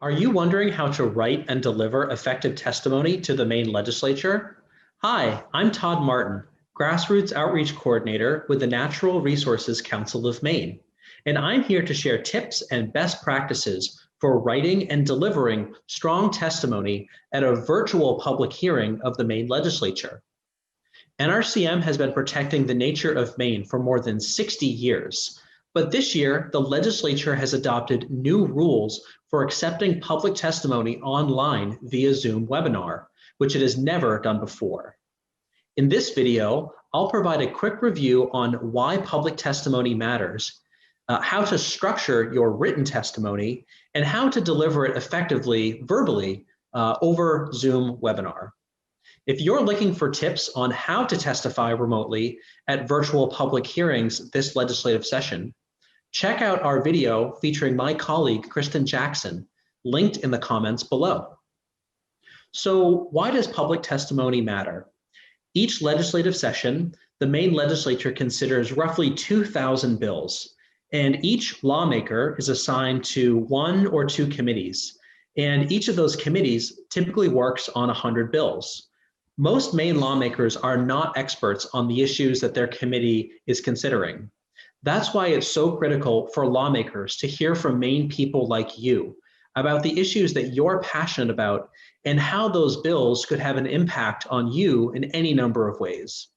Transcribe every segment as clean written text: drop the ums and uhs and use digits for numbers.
Are you wondering how to write and deliver effective testimony to the Maine legislature? Hi, I'm Todd Martin, Grassroots Outreach Coordinator with the Natural Resources Council of Maine, and I'm here to share tips and best practices for writing and delivering strong testimony at a virtual public hearing of the Maine legislature. NRCM has been protecting the nature of Maine for more than 60 years, but this year, the legislature has adopted new rules for accepting public testimony online via Zoom webinar, which it has never done before. In this video, I'll provide a quick review on why public testimony matters, how to structure your written testimony, and how to deliver it effectively verbally over Zoom webinar. If you're looking for tips on how to testify remotely at virtual public hearings this legislative session, check out our video featuring my colleague, Kristen Jackson, linked in the comments below. So why does public testimony matter? Each legislative session, the Maine legislature considers roughly 2,000 bills, and each lawmaker is assigned to one or two committees, and each of those committees typically works on 100 bills. Most Maine lawmakers are not experts on the issues that their committee is considering. That's why it's so critical for lawmakers to hear from Maine people like you about the issues that you're passionate about and how those bills could have an impact on you in any number of ways.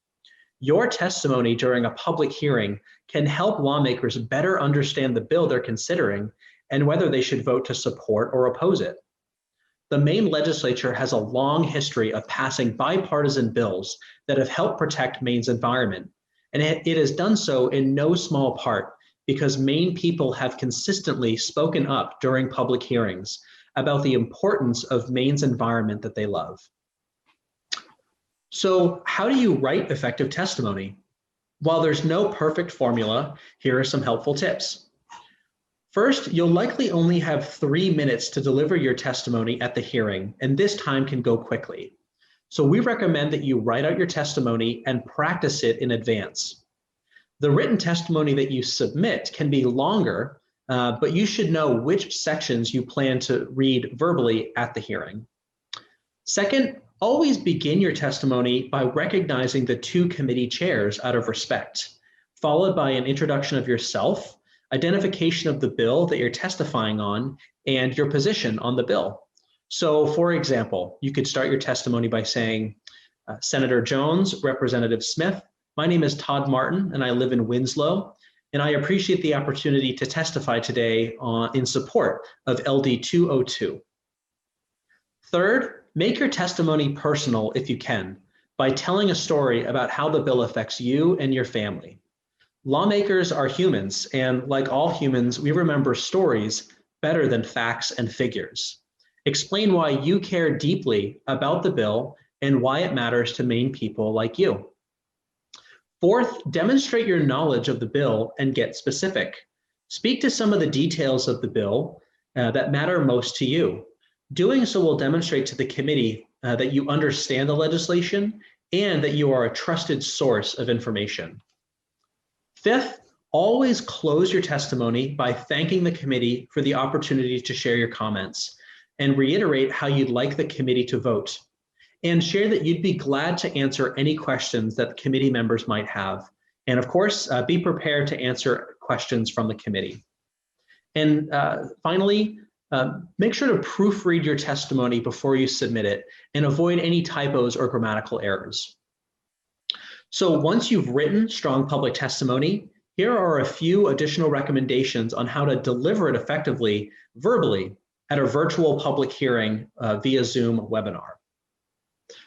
Your testimony during a public hearing can help lawmakers better understand the bill they're considering and whether they should vote to support or oppose it. The Maine legislature has a long history of passing bipartisan bills that have helped protect Maine's environment. And it has done so in no small part because Maine people have consistently spoken up during public hearings about the importance of Maine's environment that they love. So how do you write effective testimony? While there's no perfect formula, here are some helpful tips. First, you'll likely only have 3 minutes to deliver your testimony at the hearing, and this time can go quickly. So we recommend that you write out your testimony and practice it in advance. The written testimony that you submit can be longer, but you should know which sections you plan to read verbally at the hearing. Second, always begin your testimony by recognizing the two committee chairs out of respect, followed by an introduction of yourself, identification of the bill that you're testifying on, and your position on the bill. So for example, you could start your testimony by saying, Senator Jones, Representative Smith, my name is Todd Martin and I live in Winslow, and I appreciate the opportunity to testify today in support of LD 202. Third, make your testimony personal if you can, by telling a story about how the bill affects you and your family. Lawmakers are humans, and like all humans, we remember stories better than facts and figures. Explain why you care deeply about the bill and why it matters to Maine people like you. Fourth, demonstrate your knowledge of the bill and get specific. Speak to some of the details of the bill that matter most to you. Doing so will demonstrate to the committee that you understand the legislation and that you are a trusted source of information. Fifth, always close your testimony by thanking the committee for the opportunity to share your comments, and reiterate how you'd like the committee to vote, and share that you'd be glad to answer any questions that committee members might have. And of course, be prepared to answer questions from the committee. And finally, make sure to proofread your testimony before you submit it and avoid any typos or grammatical errors. So once you've written strong public testimony, here are a few additional recommendations on how to deliver it effectively verbally at a virtual public hearing via Zoom webinar.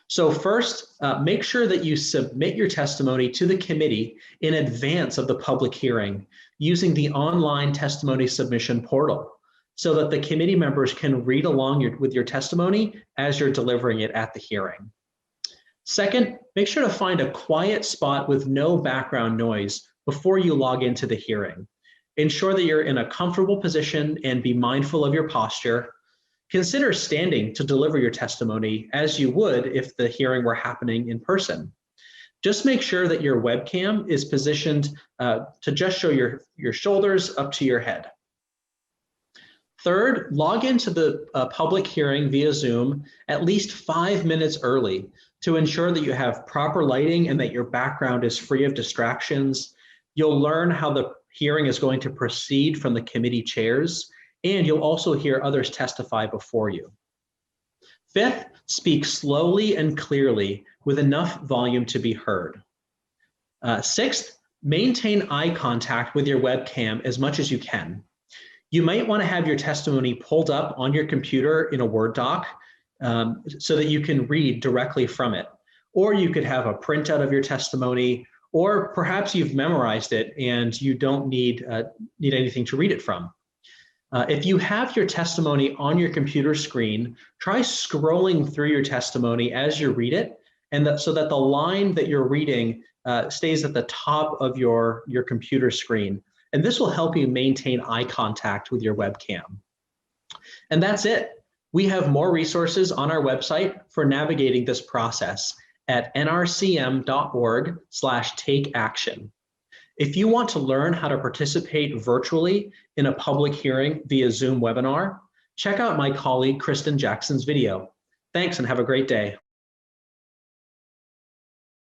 So first, make sure that you submit your testimony to the committee in advance of the public hearing using the online testimony submission portal so that the committee members can read along with your testimony as you're delivering it at the hearing. Second, make sure to find a quiet spot with no background noise before you log into the hearing. Ensure that you're in a comfortable position and be mindful of your posture. Consider standing to deliver your testimony as you would if the hearing were happening in person. Just make sure that your webcam is positioned to just show your shoulders up to your head. Third, log into the public hearing via Zoom at least 5 minutes early to ensure that you have proper lighting and that your background is free of distractions. You'll learn how the hearing is going to proceed from the committee chairs, and you'll also hear others testify before you. Fifth, speak slowly and clearly with enough volume to be heard. Sixth, maintain eye contact with your webcam as much as you can. You might want to have your testimony pulled up on your computer in a Word doc so that you can read directly from it. Or you could have a printout of your testimony, or perhaps you've memorized it and you don't need anything to read it from. If you have your testimony on your computer screen, try scrolling through your testimony as you read it, and so that the line that you're reading stays at the top of your computer screen. And this will help you maintain eye contact with your webcam. And that's it. We have more resources on our website for navigating this process at nrcm.org/takeaction. If you want to learn how to participate virtually in a public hearing via Zoom webinar, check out my colleague Kristen Jackson's video. Thanks and have a great day.